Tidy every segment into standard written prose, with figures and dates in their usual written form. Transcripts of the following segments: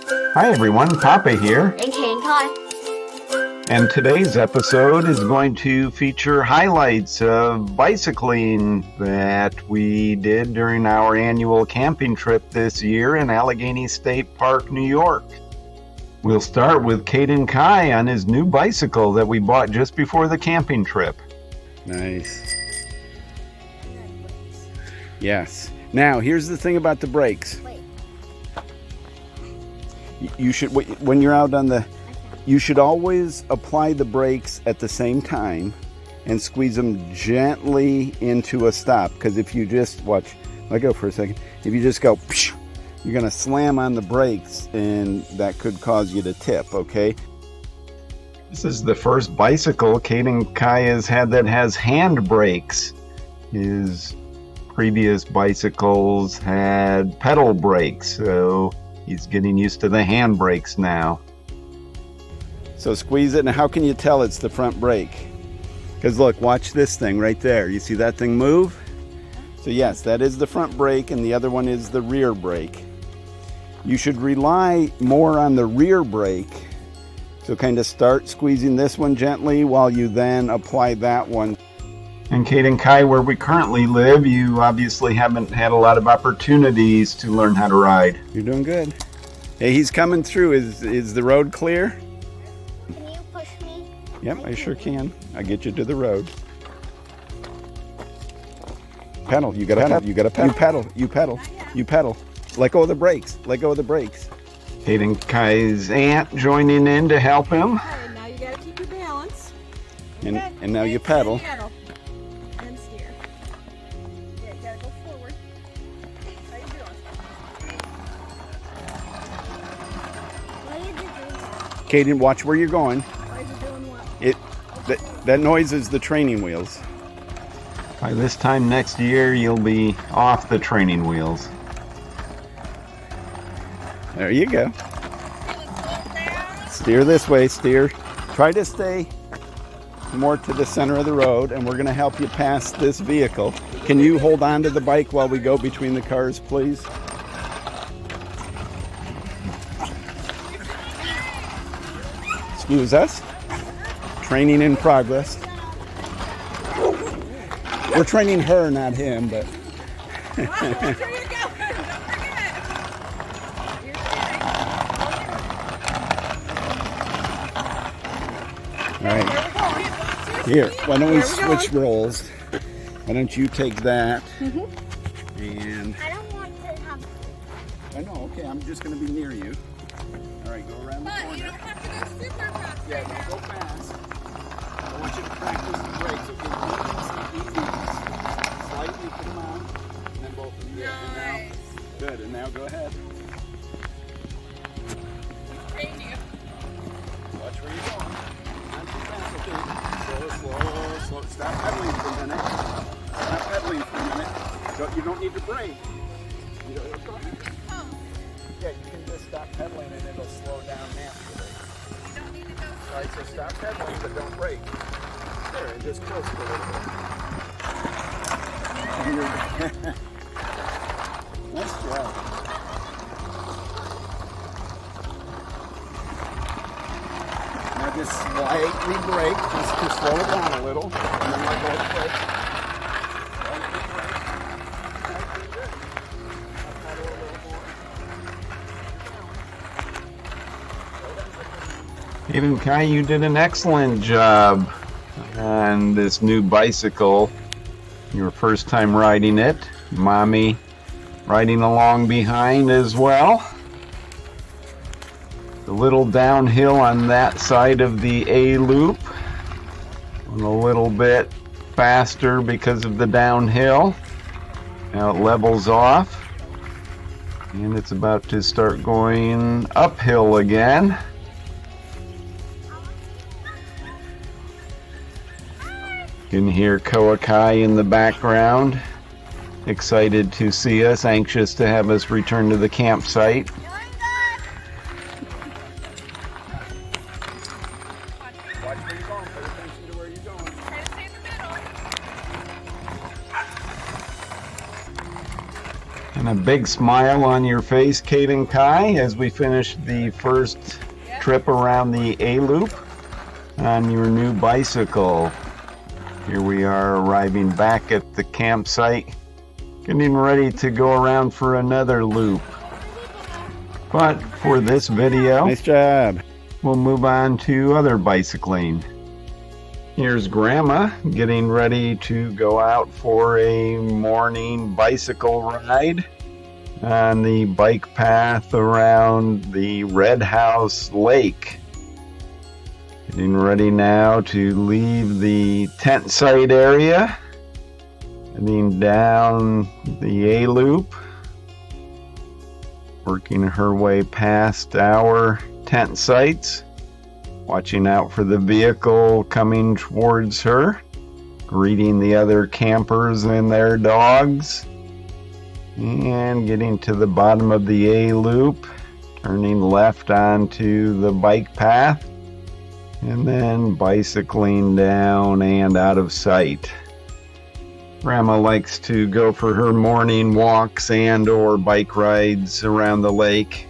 Hi everyone, Papa here. And Kay and Kai. And today's episode is going to feature highlights of bicycling that we did during our annual camping trip this year in Allegany State Park, New York. We'll start with Caden Kai on his new bicycle that we bought just before the camping trip. Nice. Yes. Now, here's the thing about the brakes. You should, when you're out on the, you should always apply the brakes at the same time and squeeze them gently into a stop. Because if you just, watch, let go for a second. If you just go, you're going to slam on the brakes and that could cause you to tip, okay? This is the first bicycle Caden Kai has had that has hand brakes. His previous bicycles had pedal brakes, so he's getting used to the hand brakes now. So squeeze it, and how can you tell it's the front brake? Because look, watch this thing right there. You see that thing move? So yes, that is the front brake, and the other one is the rear brake. You should rely more on the rear brake. So kind of start squeezing this one gently while you then apply that one. And Caden Kai, where we currently live, you obviously haven't had a lot of opportunities to learn how to ride. You're doing good. Hey, he's coming through. Is the road clear? Can you push me? Yep, I sure can. I'll get you to the road. Pedal. You gotta pedal. You gotta pedal. You pedal. You pedal. You pedal. Let go of the brakes. Let go of the brakes. Caden Kai's aunt joining in to help him. Okay, now you gotta keep your balance. And now you pedal. And steer. Yeah, you gotta go forward. How you doing? What are you doing? Caden, watch where you're going. Why is it doing what? That noise is the training wheels. By this time next year, you'll be off the training wheels. There you go. Steer this way, steer. Try to stay more to the center of the road, and we're going to help you pass this vehicle. Can you hold on to the bike while we go between the cars, please? Excuse us. Training in progress. We're training her, not him, but... Where you going? Don't forget. All right. Here, why don't we switch roles? Why don't you take that? And I don't want to have. I know. Okay, I'm just going to be near you. All right, go around the But corner. you don't have to go super fast. Yeah, don't go fast. I want you to practice the brakes. Okay, easy. Slightly put them on, and then both of them. Yeah, and now, good. And now go ahead. Train you. Watch where you're going. Not too fast, okay? Slow. Stop pedaling for a minute. Stop pedaling for a minute. You don't need to brake. You know, yeah, you can just stop pedaling and it'll slow down naturally. You don't need to go. All right, so stop pedaling, but don't brake. There, and just coast a little bit. Nice job. Now just slightly brake, just to slow it down a little, and then let go of the brake. Slightly brake. Slightly good. Pedal a little more. Caden Kai, you did an excellent job on this new bicycle. Your first time riding it. Mommy riding along behind as well. A little downhill on that side of the A loop. And a little bit faster because of the downhill. Now it levels off. And it's about to start going uphill again. You can hear Koakai in the background, excited to see us, anxious to have us return to the campsite. Watch where you're going. Pay attention to where you're going. Try to stay in the middle. And a big smile on your face, Kate and Kai, as we finish the first trip around the A-loop on your new bicycle. Here we are arriving back at the campsite, getting ready to go around for another loop. But for this video, Nice job. we'll move on to other bicycling. Here's Grandma getting ready to go out for a morning bicycle ride on the bike path around the Red House Lake. Getting ready now to leave the tent site area, heading down the A-loop, working her way past our tent sites, watching out for the vehicle coming towards her, greeting the other campers and their dogs, and getting to the bottom of the A-loop, turning left onto the bike path, and then bicycling down and out of sight. Grandma likes to go for her morning walks and or bike rides around the lake.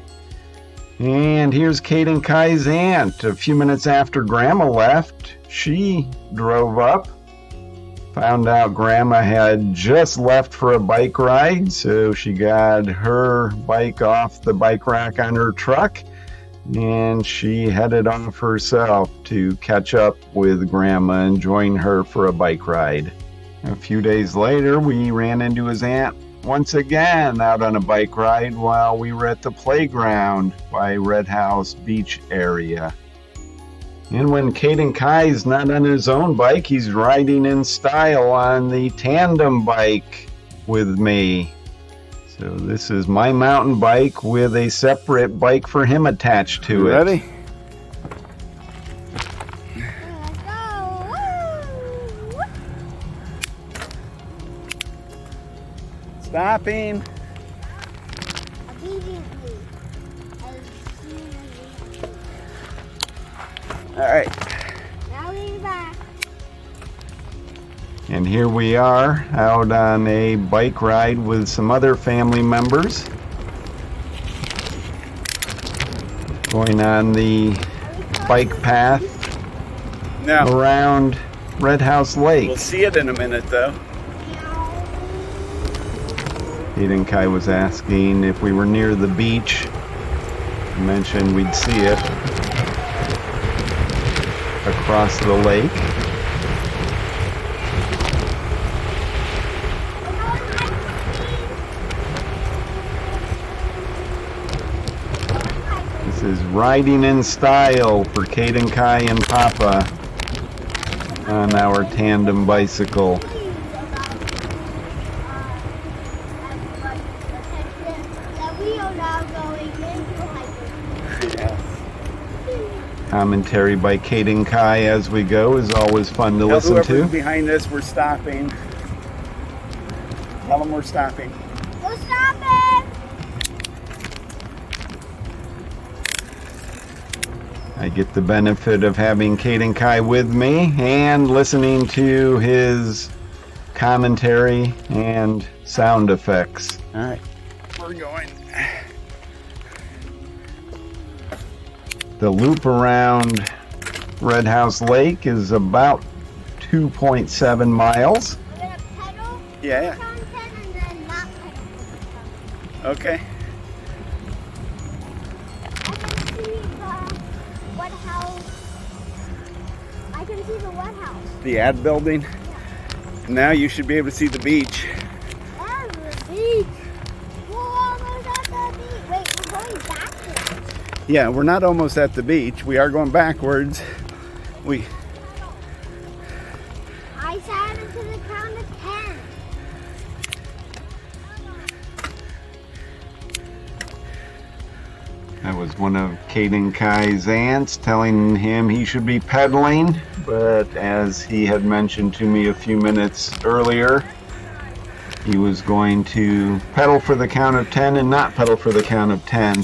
And here's Kate and Kai's aunt. A few minutes after Grandma left, she drove up, found out Grandma had just left for a bike ride, so she got her bike off the bike rack on her truck, and she headed off herself to catch up with Grandma and join her for a bike ride. A few days later, we ran into his aunt once again out on a bike ride while we were at the playground by Red House Beach area. And when Kate Kai's not on his own bike, he's riding in style on the tandem bike with me. So this is my mountain bike with a separate bike for him attached to it. Ready? Let's go. Woo! Stopping. Obediently. As soon as we All right. Now lean back. And here we are out on a bike ride with some other family members. Going on the bike path Now, around Red House Lake. we'll see it in a minute, though. Kate Kai was asking if we were near the beach. I mentioned we'd see it across the lake. This is riding in style for Kate and Kai and Papa on our tandem bicycle. That we are now going into hiking. Commentary by Kate and Kai as we go is always fun to Tell listen whoever's to. behind us we're stopping. Tell them we're stopping. Go stop it! I get the benefit of having Kate and Kai with me and listening to his commentary and sound effects. All right. We're going. The loop around Red House Lake is about 2.7 miles. We're gonna pedal Yeah. content and then not pedal content. Okay. I can see the what house. I can see the what house. The ad building. Now you should be able to see the beach. And the beach. We're almost at the beach. Wait, we're going backwards. Yeah, we're not almost at the beach. We are going backwards. We I sat into the count of 10. That was one of Kate and Kai's aunts telling him he should be pedaling, but as he had mentioned to me a few minutes earlier, he was going to pedal for the count of 10 and not pedal for the count of 10.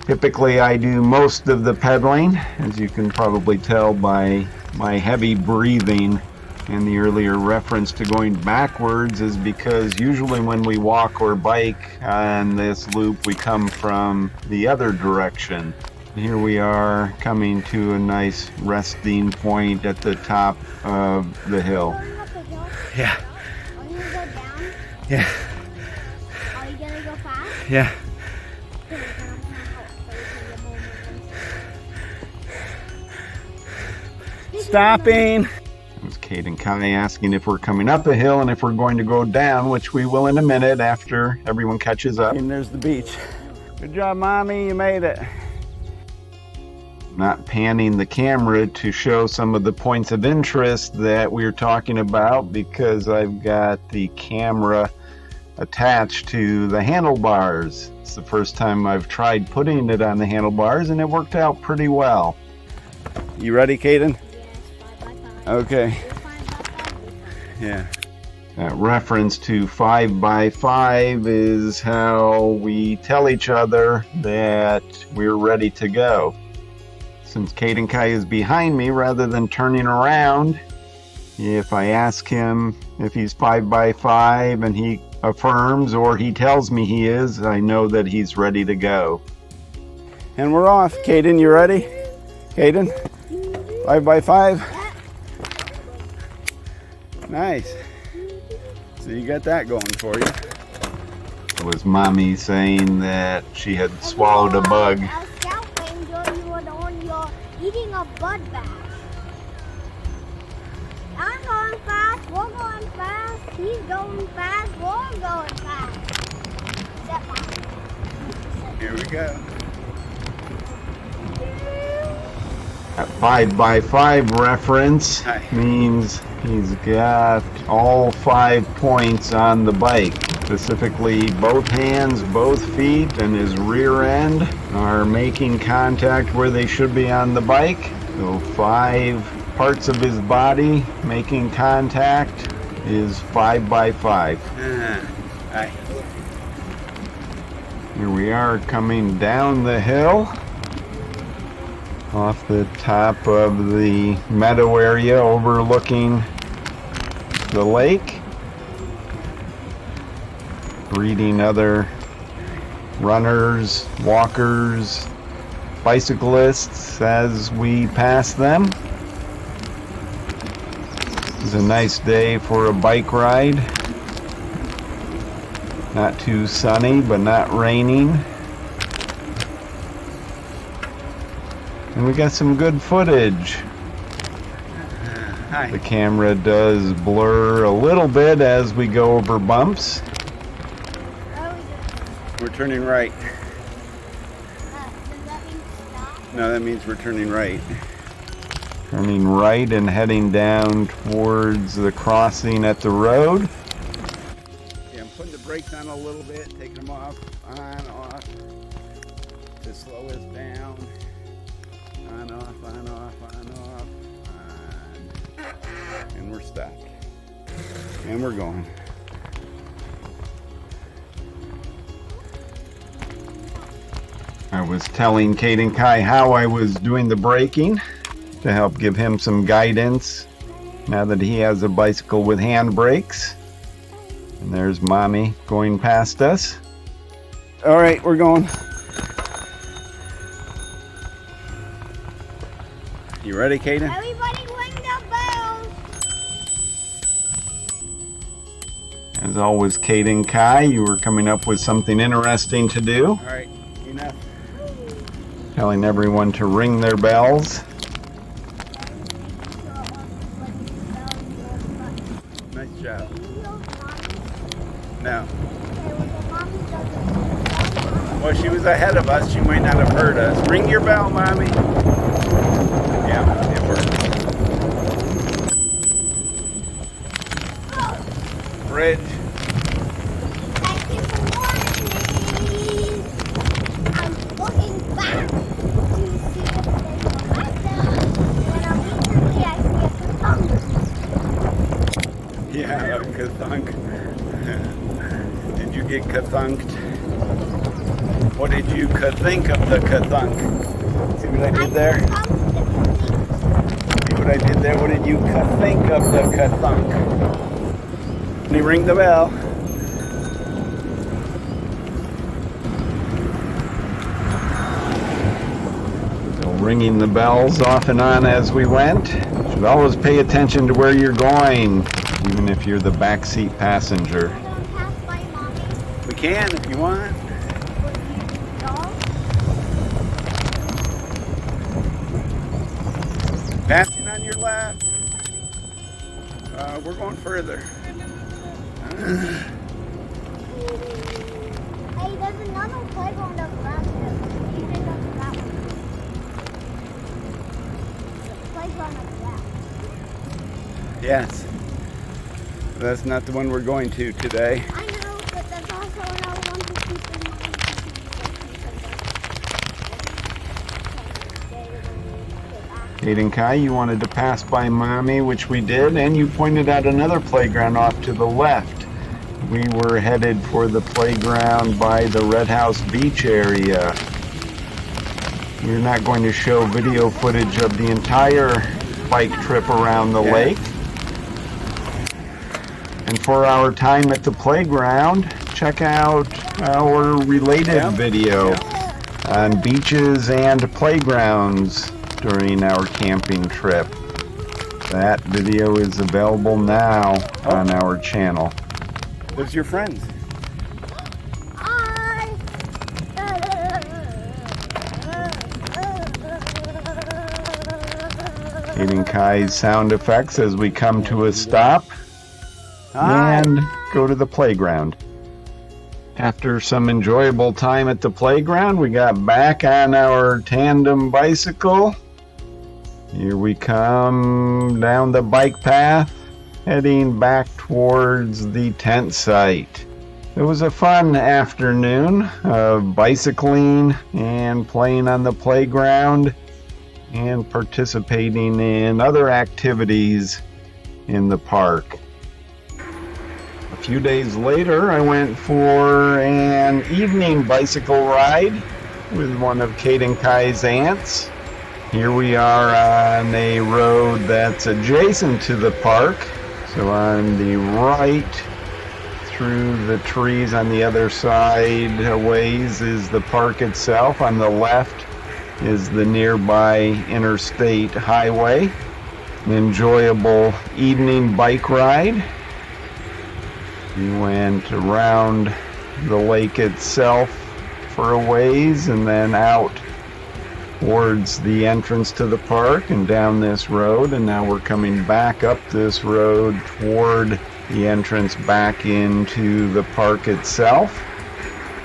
Typically I do most of the pedaling, as you can probably tell by my heavy breathing And the earlier reference to going backwards is because usually when we walk or bike on this loop, we come from the other direction. Here we are coming to a nice resting point at the top of the hill. Going up the hill? Yeah. Are you gonna go down? Yeah. Are you gonna go fast? Yeah. Okay, then I'm gonna help so you can get more. Stopping. It was Kate and Kai asking if we're coming up a hill and if we're going to go down, which we will in a minute after everyone catches up. And there's the beach. Good job, Mommy. You made it. Not panning the camera to show some of the points of interest that we're talking about because I've got the camera attached to the handlebars. It's the first time I've tried putting it on the handlebars and it worked out pretty well. You ready, Kaden? Yes, 5x5. Okay. You're 5x5. Yeah. That reference to 5x5 is how we tell each other that we're ready to go. Since Kate and Kai is behind me, rather than turning around, if I ask him if he's 5x5 and he affirms or he tells me he is, I know that he's ready to go. And we're off. Kaden, you ready? Kaden? 5x5? Nice. So you got that going for you. It was Mommy saying that she had swallowed a bug. A scout ranger, you were on your eating a bud bath. I'm going fast, we're going fast, he's going fast, we're going fast. Except Mom. Here we go. That 5x5 reference Hi. means he's got all 5 points on the bike. Specifically, both hands, both feet, and his rear end are making contact where they should be on the bike. So 5 parts of his body making contact is 5x5. Hi. Here we are coming down the hill off the top of the meadow area overlooking the lake, greeting other runners, walkers, bicyclists as we pass them. It's a nice day for a bike ride. Not too sunny, but not raining. And we got some good footage. Hi. The camera does blur a little bit as we go over bumps. We're turning right. Does that mean stop? No, that means we're turning right. Turning right and heading down towards the crossing at the road. Yeah, I'm putting the brakes on a little bit, taking them off, on, off, to slow us down. On, off, on, off, on, off, on. And we're stopped. And we're going. I was telling Kate and Kai how I was doing the braking to help give him some guidance now that he has a bicycle with hand brakes. And there's Mommy going past us. All right, we're going. You ready, Kaden? Everybody ring the bells. As always, Kate and Kai, you were coming up with something interesting to do, All right, enough. telling everyone to ring their bells. Nice job. No. Well, she was ahead of us. She might not have heard us. Ring your bell, Mommy. Yeah, it worked. Bridge. Thank you for warning me. I'm looking back to see if there's a letdown. When I'm eagerly, I see a thumb. Yeah, kathunk. Did you get kathunked? What did you think of the kathunk? See what I did there? I thumbed the See what what I did there? What did you think of the ka-thunk? Let me ring the bell. Ringing the bells off and on as we went. Should always pay attention to where you're going, even if you're the backseat passenger. I don't pass by mommy. We can if you want. Would you dog? Passing on your left. We're going further. Hey, there's another playground up around here. You did up that one. The playground up that. Yes. That's not the one we're going to today. I know, but that's also another one to keep in mind. Kate and Kai, you wanted to pass by Mommy, which we did, and you pointed out another playground off to the left. We were headed for the playground by the Red House Beach area. We're not going to show video footage of the entire bike trip around the lake. And for our time at the playground, check out our related video on beaches and playgrounds during our camping trip. That video is available now on our channel. There's your friends. Hitting Kai's sound effects as we come to a stop and go to the playground. After some enjoyable time at the playground, we got back on our tandem bicycle. Here we come down the bike path, heading back towards the tent site. It was a fun afternoon of bicycling and playing on the playground and participating in other activities in the park. A few days later, I went for an evening bicycle ride with one of Kate and Kai's aunts. Here we are on a road that's adjacent to the park. So on the right, through the trees on the other side a ways is the park itself. On the left is the nearby interstate highway. An enjoyable evening bike ride. We went around the lake itself for a ways and then out towards the entrance to the park and down this road, and now we're coming back up this road toward the entrance back into the park itself.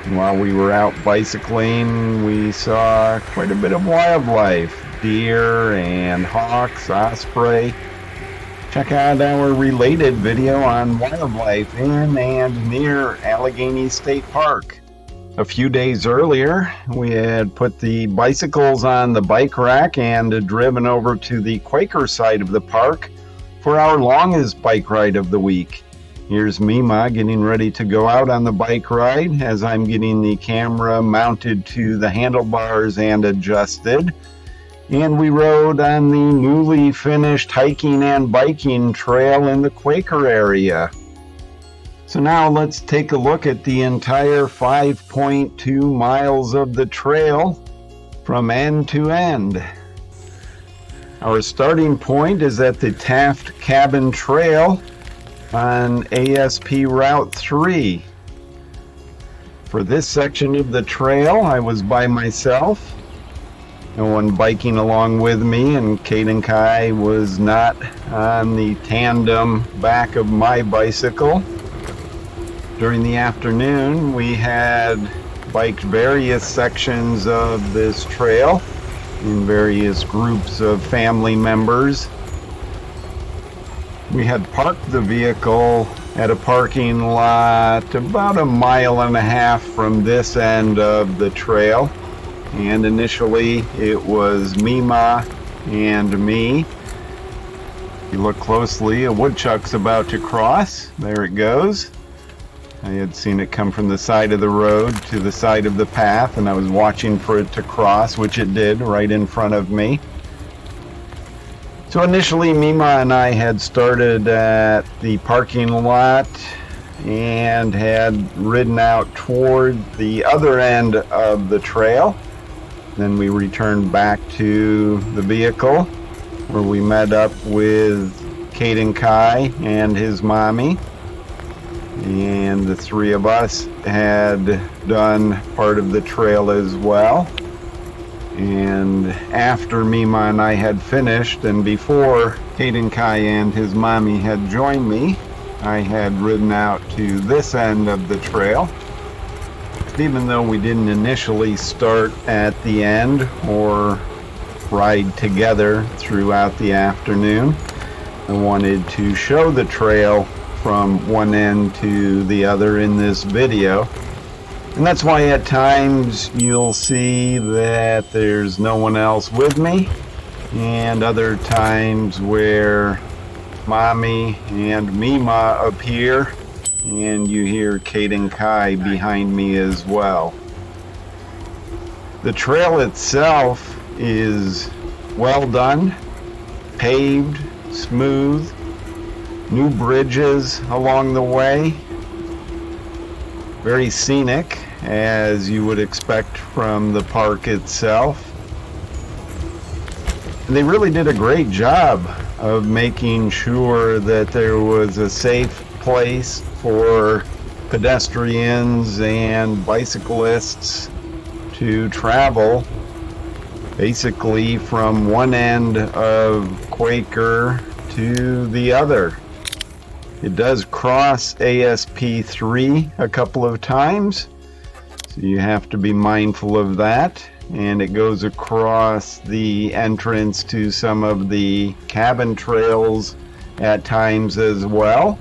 And while we were out bicycling, we saw quite a bit of wildlife, deer and hawks, osprey. Check out our related video on wildlife in and near Allegany State Park. A few days earlier, we had put the bicycles on the bike rack and driven over to the Quaker side of the park for our longest bike ride of the week. Here's Mima getting ready to go out on the bike ride as I'm getting the camera mounted to the handlebars and adjusted. And we rode on the newly finished hiking and biking trail in the Quaker area. So now let's take a look at the entire 5.2 miles of the trail from end to end. Our starting point is at the Taft Cabin Trail on ASP Route 3. For this section of the trail, I was by myself. No one biking along with me, and Kate and Kai was not on the tandem back of my bicycle. During the afternoon, we had biked various sections of this trail in various groups of family members. We had parked the vehicle at a parking lot about 1.5 miles from this end of the trail. And initially it was Mima and me. If you look closely, a woodchuck's about to cross. There it goes. I had seen it come from the side of the road to the side of the path, and I was watching for it to cross, which it did right in front of me. So initially, Mima and I had started at the parking lot and had ridden out toward the other end of the trail. Then we returned back to the vehicle where we met up with Caden Kai and his mommy. And the three of us had done part of the trail as well. And after Mima and I had finished, and before Caden Kai and his mommy had joined me, I had ridden out to this end of the trail. Even though we didn't initially start at the end or ride together throughout the afternoon, I wanted to show the trail from one end to the other in this video. And that's why at times you'll see that there's no one else with me, and other times where Mommy and Mima appear and you hear Caden Kai behind me as well. The trail itself is well done, paved, smooth, new bridges along the way, very scenic as you would expect from the park itself. And they really did a great job of making sure that there was a safe place for pedestrians and bicyclists to travel basically from one end of Quaker to the other. It does cross ASP 3 a couple of times, so you have to be mindful of that. And it goes across the entrance to some of the cabin trails at times as well.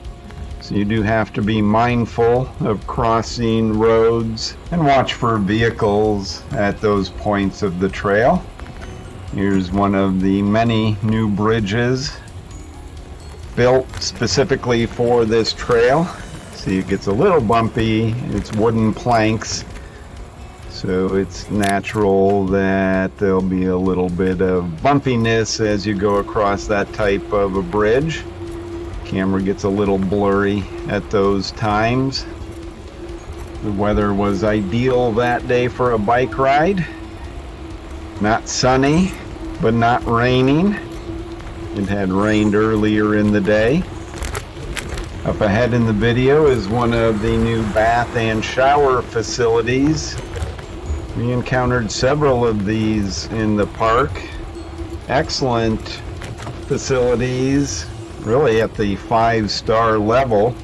So you do have to be mindful of crossing roads and watch for vehicles at those points of the trail. Here's one of the many new bridges built specifically for this trail. See, it gets a little bumpy. It's wooden planks, so it's natural that there'll be a little bit of bumpiness as you go across that type of a bridge. Camera gets a little blurry at those times. The weather was ideal that day for a bike ride. Not sunny, but not raining. It had rained earlier in the day. Up ahead in the video is one of the new bath and shower facilities. We encountered several of these in the park. Excellent facilities, really at the 5-star level.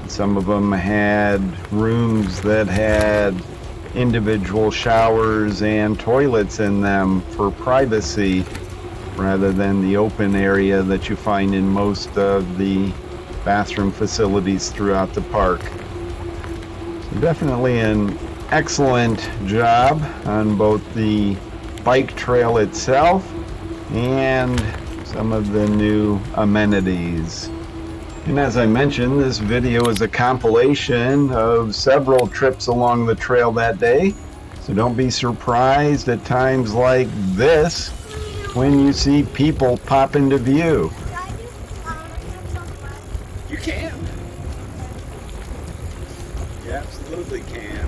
Some of them had rooms that had individual showers and toilets in them for privacy, rather than the open area that you find in most of the bathroom facilities throughout the park. So definitely an excellent job on both the bike trail itself and some of the new amenities. And as I mentioned, this video is a compilation of several trips along the trail that day. So don't be surprised at times like this when you see people pop into view. You can. You absolutely can.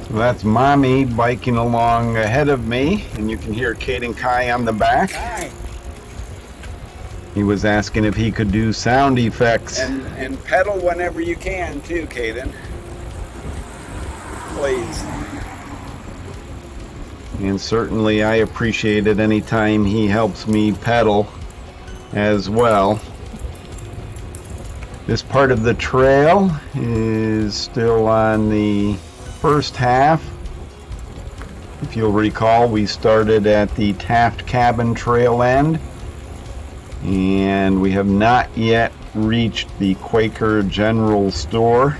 So that's Mommy biking along ahead of me, and you can hear Caden Kai on the back. Hi. He was asking if he could do sound effects. And pedal whenever you can too, Caden. Please. And certainly I appreciate it anytime he helps me pedal as well. This part of the trail is still on the first half. If you'll recall, we started at the Taft Cabin trail end, and we have not yet reached the Quaker General Store.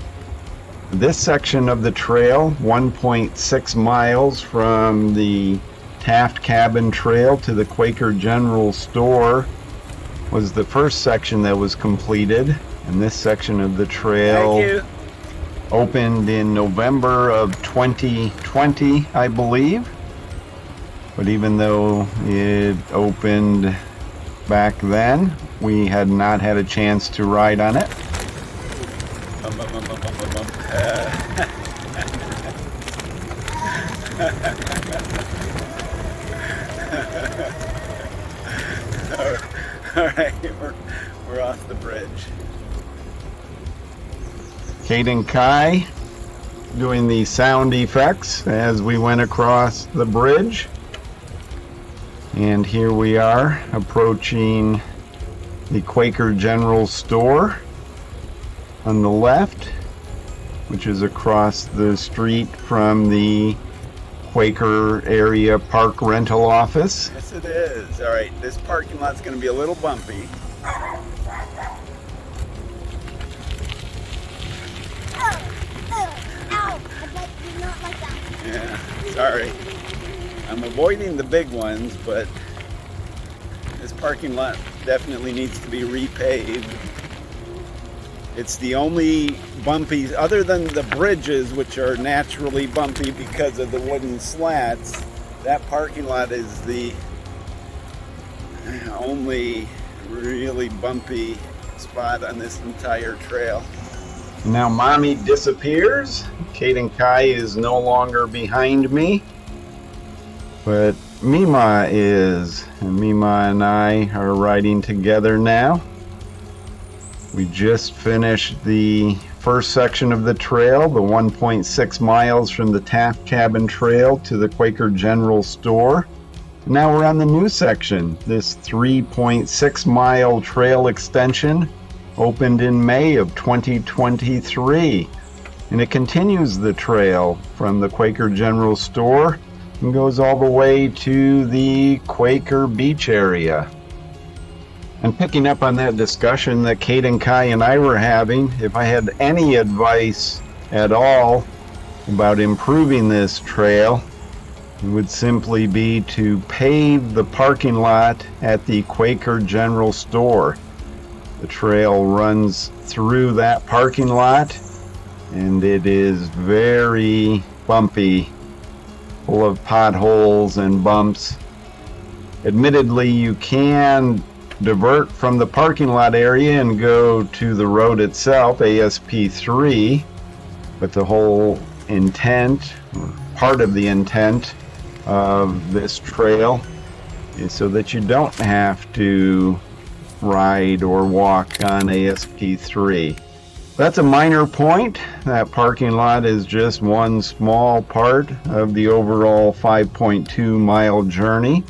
This section of the trail, 1.6 miles from the Taft Cabin Trail to the Quaker General Store, was the first section that was completed. And this section of the trail opened in November of 2020, I believe. But even though it opened back then, we had not had a chance to ride on it. All right, we're off the bridge. Kate and Kai doing the sound effects as we went across the bridge. And here we are approaching the Quaker General Store on the left, which is across the street from the Quaker Area Park Rental Office. Yes, it is. All right, this parking lot's going to be a little bumpy. Ow, I bet you not like that. Yeah, sorry. I'm avoiding the big ones, but this parking lot definitely needs to be repaved. It's the only bumpy, other than the bridges, which are naturally bumpy because of the wooden slats, that parking lot is the only really bumpy spot on this entire trail. Now Mommy disappears. Kate and Kai is no longer behind me, but Mima is, and Mima and I are riding together now. We just finished the first section of the trail, the 1.6 miles from the Taft Cabin Trail to the Quaker General Store. Now we're on the new section. This 3.6 mile trail extension opened in May of 2023, and it continues the trail from the Quaker General Store and goes all the way to the Quaker Beach area. And picking up on that discussion that Kate and Kai and I were having, if I had any advice at all about improving this trail, it would simply be to pave the parking lot at the Quaker General Store. The trail runs through that parking lot, and it is very bumpy, full of potholes and bumps. Admittedly, you can divert from the parking lot area and go to the road itself, ASP3, but the whole intent, or part of the intent of this trail, is so that you don't have to ride or walk on ASP3. That's a minor point. That parking lot is just one small part of the overall 5.2 mile journey.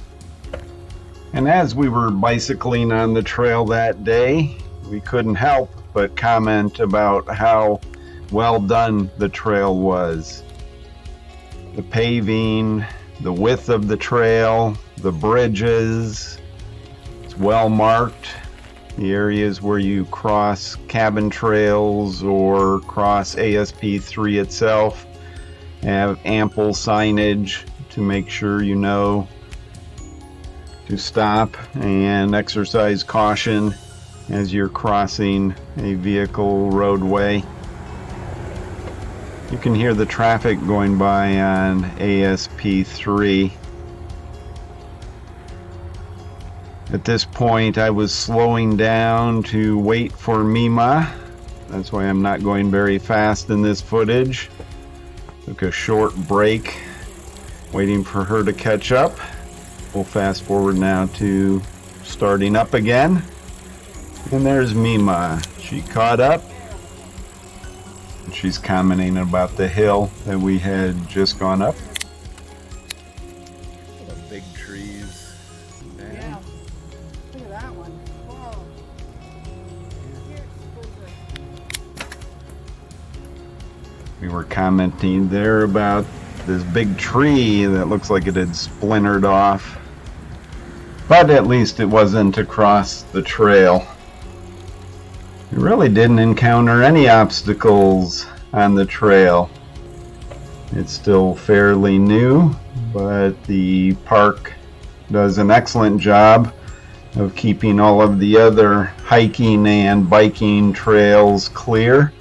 And as we were bicycling on the trail that day, we couldn't help but comment about how well done the trail was. The paving, the width of the trail, the bridges, it's well marked. The areas where you cross cabin trails or cross ASP3 itself have ample signage to make sure you know to stop and exercise caution as you're crossing a vehicle roadway. You can hear the traffic going by on ASP3. At this point, I was slowing down to wait for Mima. That's why I'm not going very fast in this footage. Took a short break, waiting for her to catch up. We'll fast forward now to starting up again. And there's Mima. She caught up. She's commenting about the hill that we had just gone up. The big trees. Yeah. Look at that one. Whoa. We were commenting there about this big tree that looks like it had splintered off. But at least it wasn't across the trail. We really didn't encounter any obstacles on the trail. It's still fairly new, but the park does an excellent job of keeping all of the other hiking and biking trails clear.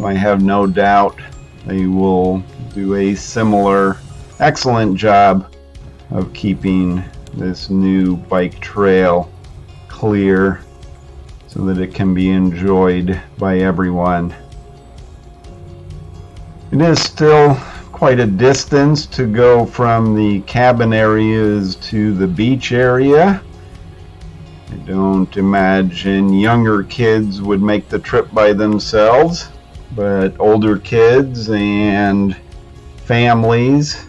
I have no doubt they will do a similar excellent job of keeping this new bike trail clear so that it can be enjoyed by everyone. It is still quite a distance to go from the cabin areas to the beach area. I don't imagine younger kids would make the trip by themselves, but older kids and families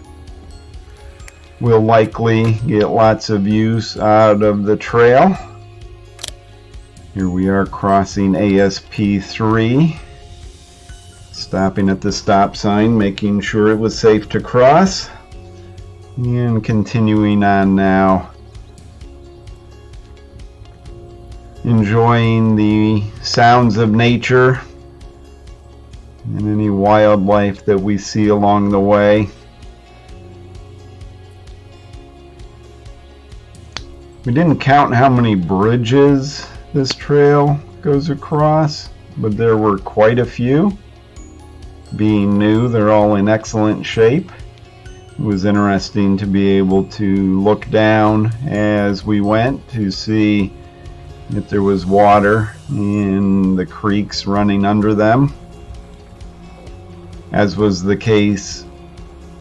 will likely get lots of use out of the trail. Here we are crossing ASP 3, stopping at the stop sign, making sure it was safe to cross, and continuing on now, enjoying the sounds of nature and any wildlife that we see along the way. We didn't count how many bridges this trail goes across, but there were quite a few. Being new, they're all in excellent shape. It was interesting to be able to look down as we went to see if there was water in the creeks running under them. As was the case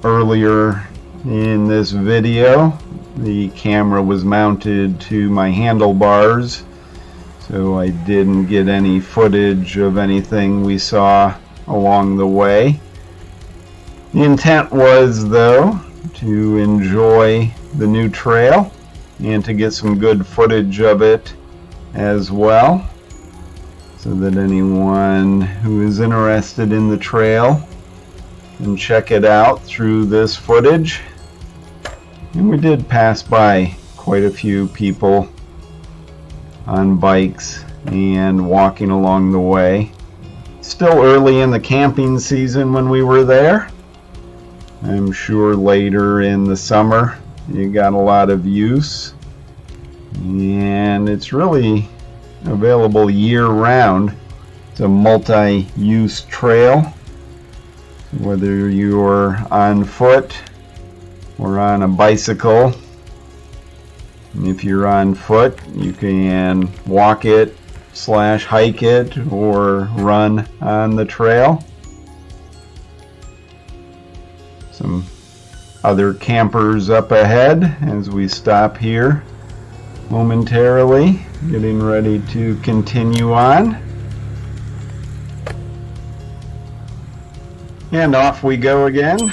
earlier in this video, the camera was mounted to my handlebars, so I didn't get any footage of anything we saw along the way. The intent was, though, to enjoy the new trail and to get some good footage of it as well, so that anyone who is interested in the trail can check it out through this footage. And we did pass by quite a few people on bikes and walking along the way. Still early in the camping season when we were there. I'm sure later in the summer you got a lot of use, and it's really available year-round. It's a multi-use trail, whether you're on foot or on a bicycle. If you're on foot, you can walk it / hike it or run on the trail. Some other campers up ahead as we stop here momentarily, getting ready to continue on. And off we go again,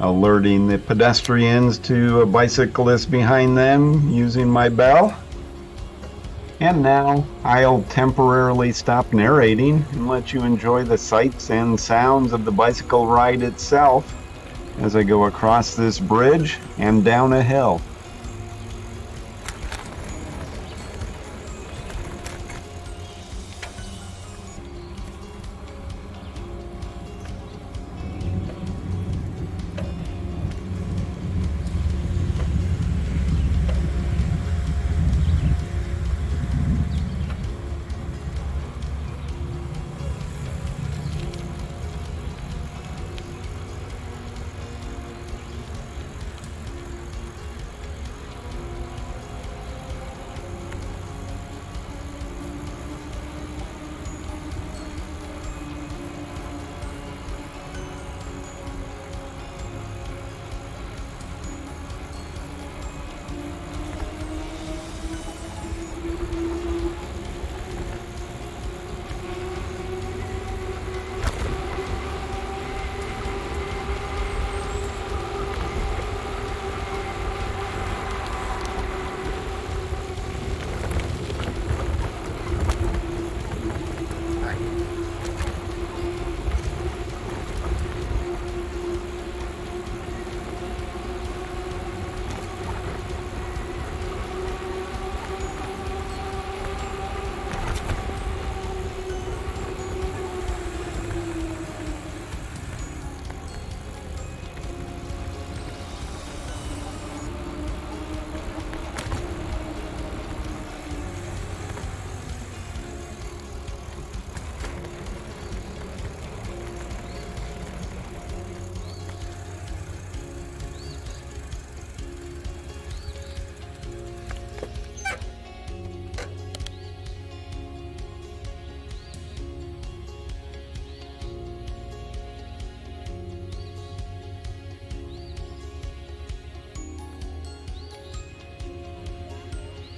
alerting the pedestrians to a bicyclist behind them using my bell. And now I'll temporarily stop narrating and let you enjoy the sights and sounds of the bicycle ride itself as I go across this bridge and down a hill.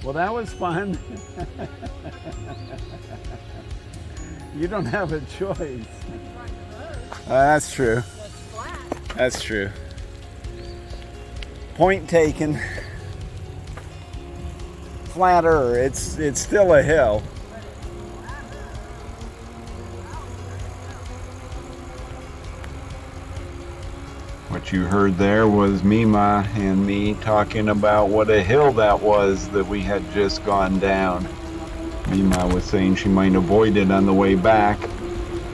Well, that was fun. You don't have a choice. That's true. That's true. Point taken. Flatter. It's still a hill. What you heard there was Mima and me talking about what a hill that was that we had just gone down. Mima was saying she might avoid it on the way back,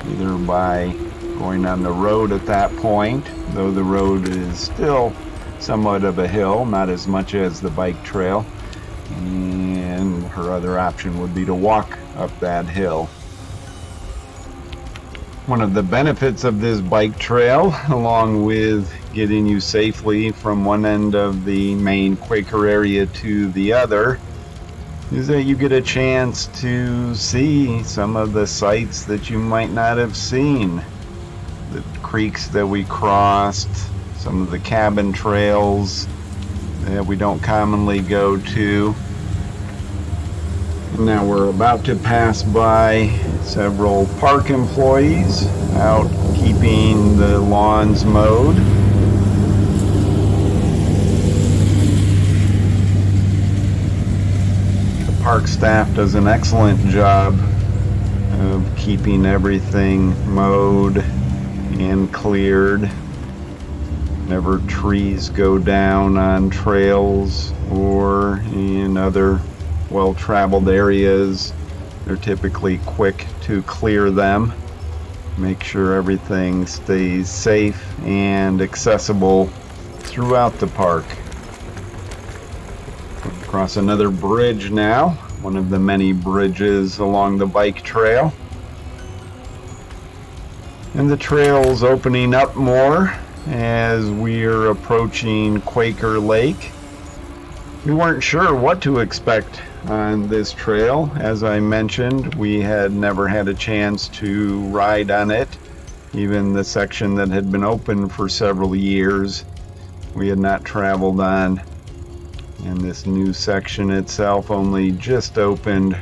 either by going on the road at that point, though the road is still somewhat of a hill, not as much as the bike trail, and her other option would be to walk up that hill. One of the benefits of this bike trail, along with getting you safely from one end of the main Quaker area to the other, is that you get a chance to see some of the sights that you might not have seen. The creeks that we crossed, some of the cabin trails that we don't commonly go to. Now we're about to pass by several park employees out keeping the lawns mowed. The park staff does an excellent job of keeping everything mowed and cleared. Whenever trees go down on trails or in other well-traveled areas, they're typically quick to clear them, make sure everything stays safe and accessible throughout the park. Across another bridge now, one of the many bridges along the bike trail. And the trail's opening up more as we're approaching Quaker Lake. We weren't sure what to expect on this trail. As I mentioned, we had never had a chance to ride on it. Even the section that had been open for several years, we had not traveled on. And this new section itself only just opened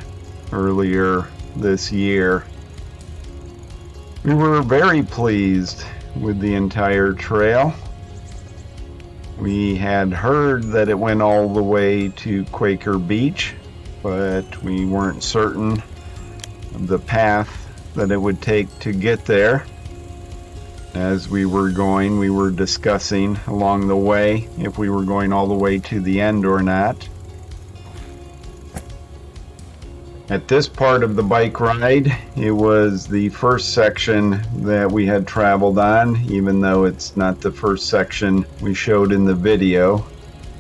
earlier this year. We were very pleased with the entire trail. We had heard that it went all the way to Quaker Beach, but we weren't certain of the path that it would take to get there. As we were going, we were discussing along the way if we were going all the way to the end or not. At this part of the bike ride, it was the first section that we had traveled on, even though it's not the first section we showed in the video.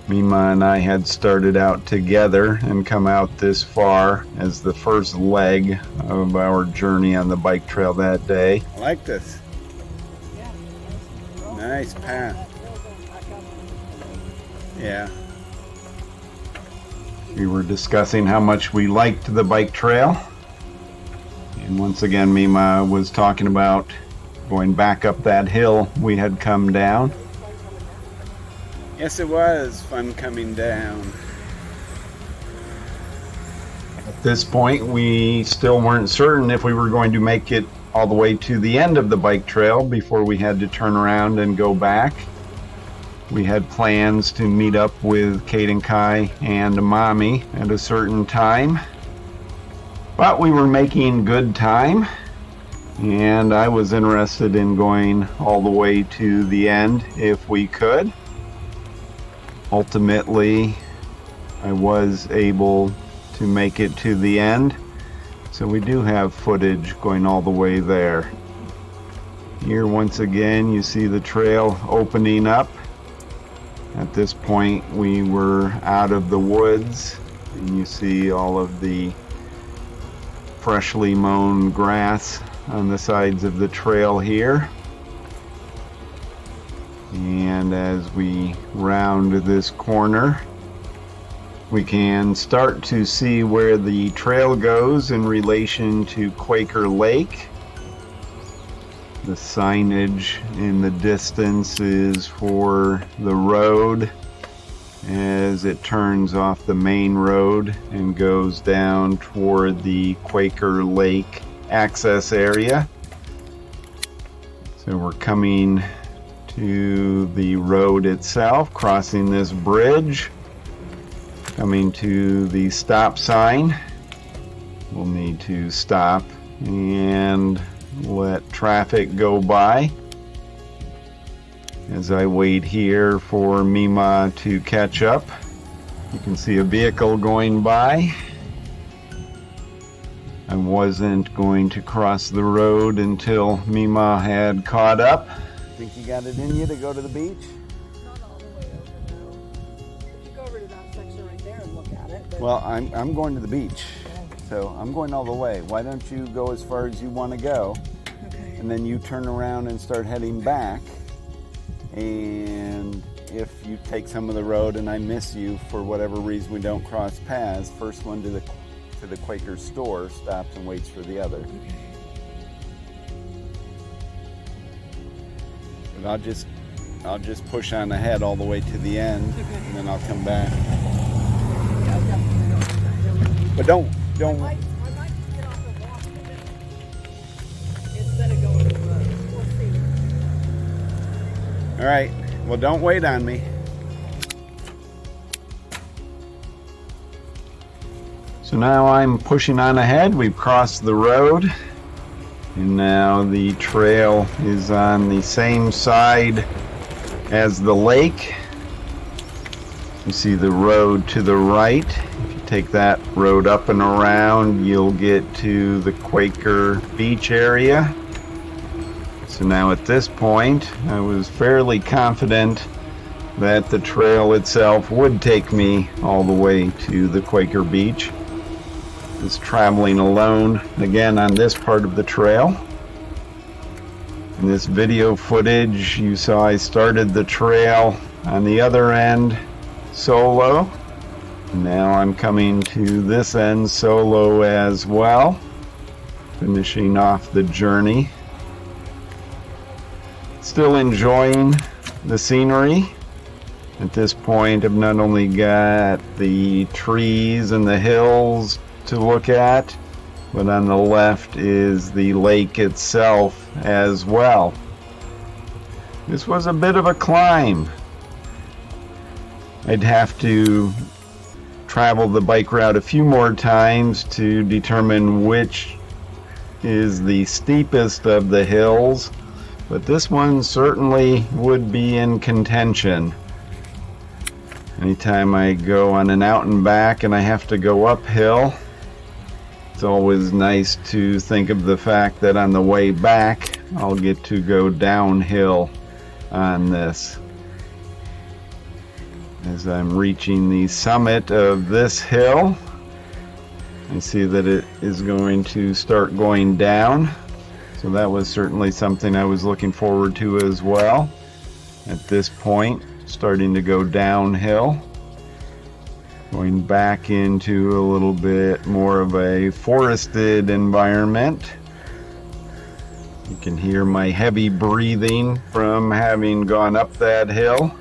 Mima and I had started out together and come out this far as the first leg of our journey on the bike trail that day. I like this. Nice path. Yeah. We were discussing how much we liked the bike trail. And once again, Mima was talking about going back up that hill we had come down. Yes, it was fun coming down. At this point, we still weren't certain if we were going to make it all the way to the end of the bike trail before we had to turn around and go back. We had plans to meet up with Kate and Kai and Mommy at a certain time, but we were making good time, and I was interested in going all the way to the end if we could. Ultimately, I was able to make it to the end, so we do have footage going all the way there. Here once again you see the trail opening up. At this point we were out of the woods, and you see all of the freshly mown grass on the sides of the trail here. And as we round this corner, we can start to see where the trail goes in relation to Quaker Lake. The signage in the distance is for the road, as it turns off the main road and goes down toward the Quaker Lake access area. So we're coming to the road itself, crossing this bridge, coming to the stop sign. We'll need to stop and let traffic go by as I wait here for Mima to catch up. You can see a vehicle going by. I wasn't going to cross the road until Mima had caught up. Think you got it in you to go to the beach? Not all the way over though. You could go over to that section right there and look at it. But Well, I'm going to the beach, so I'm going all the way. Why don't you go as far as you want to go, okay. and then you turn around and start heading back. And if you take some of the road and I miss you for whatever reason, we don't cross paths, first one to the Quaker store stops and waits for the other. But I'll just push on ahead all the way to the end, and then I'll come back. Yeah, definitely. But don't. I might just get off and walk a bit instead of going to we'll see. All right. Well, don't wait on me. So now I'm pushing on ahead. We've crossed the road, and now the trail is on the same side as the lake. You see the road to the right. If you take that road up and around, you'll get to the Quaker Beach area. So now at this point, I was fairly confident that the trail itself would take me all the way to the Quaker Beach. I was traveling alone again on this part of the trail. In this video footage, you saw I started the trail on the other end solo. Now I'm coming to this end solo as well, finishing off the journey. Still enjoying the scenery. At this point, I've not only got the trees and the hills to look at, but on the left is the lake itself as well. This was a bit of a climb. I'd have to travel the bike route a few more times to determine which is the steepest of the hills, but this one certainly would be in contention. Anytime I go on an out and back and I have to go uphill, it's always nice to think of the fact that on the way back, I'll get to go downhill on this. As I'm reaching the summit of this hill, I see that it is going to start going down. So that was certainly something I was looking forward to as well. At this point, starting to go downhill. Going back into a little bit more of a forested environment. You can hear my heavy breathing from having gone up that hill.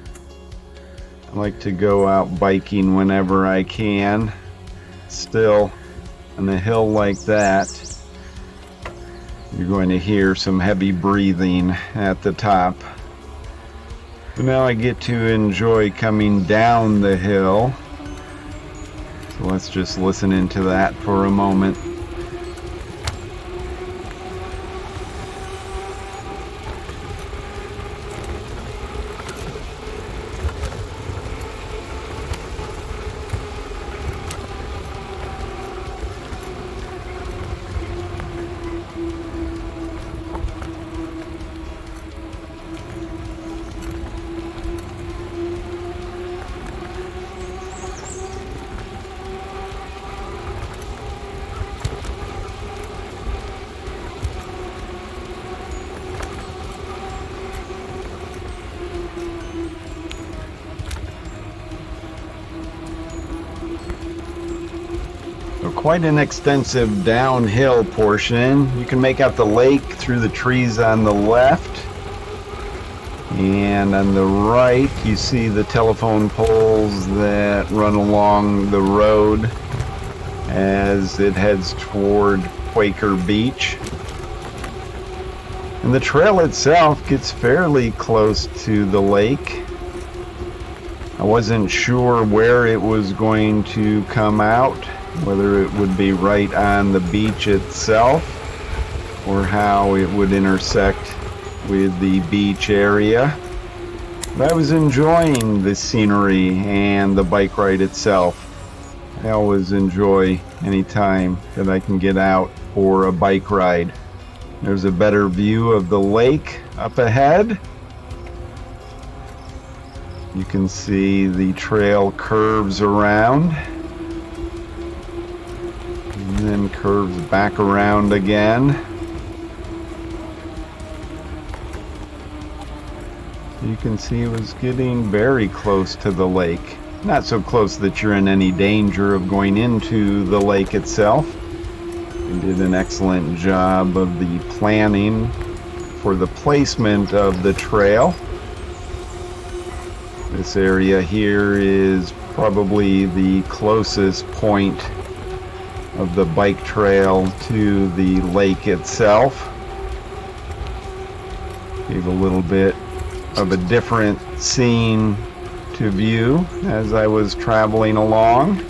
I like to go out biking whenever I can. Still, on a hill like that, you're going to hear some heavy breathing at the top. But now I get to enjoy coming down the hill. So let's just listen into that for a moment. So quite an extensive downhill portion. You can make out the lake through the trees on the left. And on the right, you see the telephone poles that run along the road as it heads toward Quaker Beach. And the trail itself gets fairly close to the lake. I wasn't sure where it was going to come out, whether it would be right on the beach itself or how it would intersect with the beach area. But I was enjoying the scenery and the bike ride itself. I always enjoy any time that I can get out for a bike ride. There's a better view of the lake up ahead. You can see the trail curves around and then curves back around again. You can see it was getting very close to the lake. Not so close that you're in any danger of going into the lake itself. They did an excellent job of the planning for the placement of the trail. This area here is probably the closest point of the bike trail to the lake itself. Gave a little bit of a different scene to view as I was traveling along.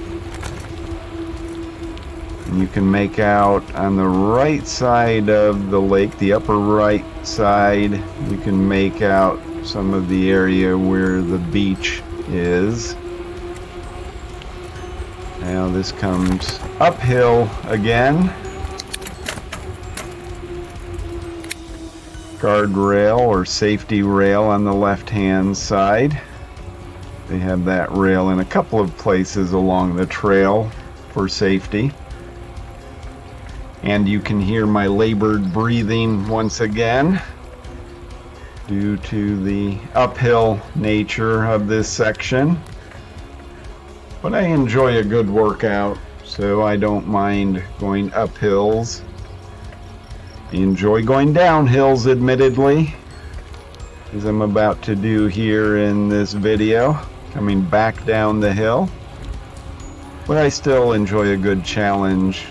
And you can make out on the right side of the lake, the upper right side, you can make out some of the area where the beach is. Now this comes uphill again. Guardrail or safety rail on the left-hand side. They have that rail in a couple of places along the trail for safety. And you can hear my labored breathing once again due to the uphill nature of this section. But I enjoy a good workout, so I don't mind going up hills. I enjoy going down hills, admittedly, as I'm about to do here in this video, coming back down the hill. But I still enjoy a good challenge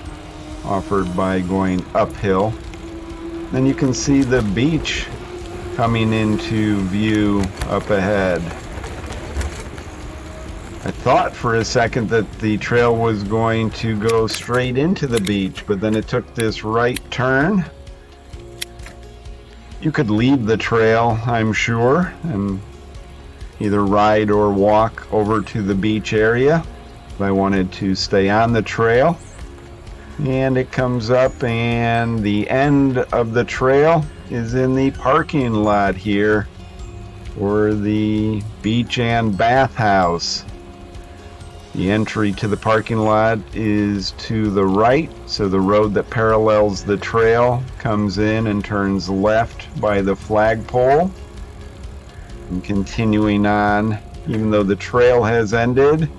offered by going uphill. Then you can see the beach coming into view up ahead. I thought for a second that the trail was going to go straight into the beach, but then it took this right turn. You could leave the trail, I'm sure, and either ride or walk over to the beach area if I wanted to stay on the trail. And it comes up, and the end of the trail is in the parking lot here for the beach and bathhouse. The entry to the parking lot is to the right, so the road that parallels the trail comes in and turns left by the flagpole. And continuing on, even though the trail has ended,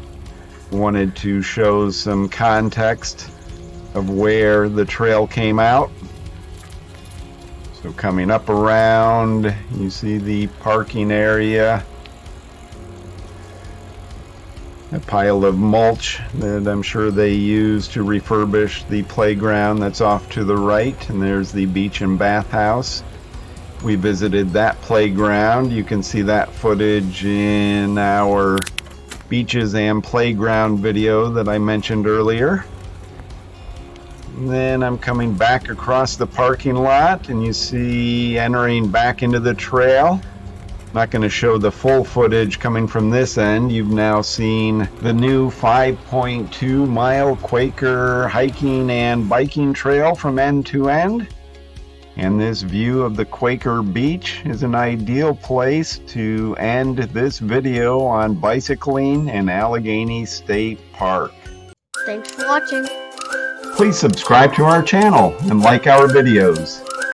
I wanted to show some context of where the trail came out. So coming up around, you see the parking area. A pile of mulch that I'm sure they use to refurbish the playground that's off to the right, and there's the beach and bathhouse. We visited that playground. You can see that footage in our beaches and playground video that I mentioned earlier. And then I'm coming back across the parking lot, and you see entering back into the trail. I'm not going to show the full footage coming from this end. You've now seen the new 5.2 mile Quaker hiking and biking trail from end to end. And this view of the Quaker Beach is an ideal place to end this video on bicycling in Allegany State Park. Thanks for watching. Please subscribe to our channel and like our videos.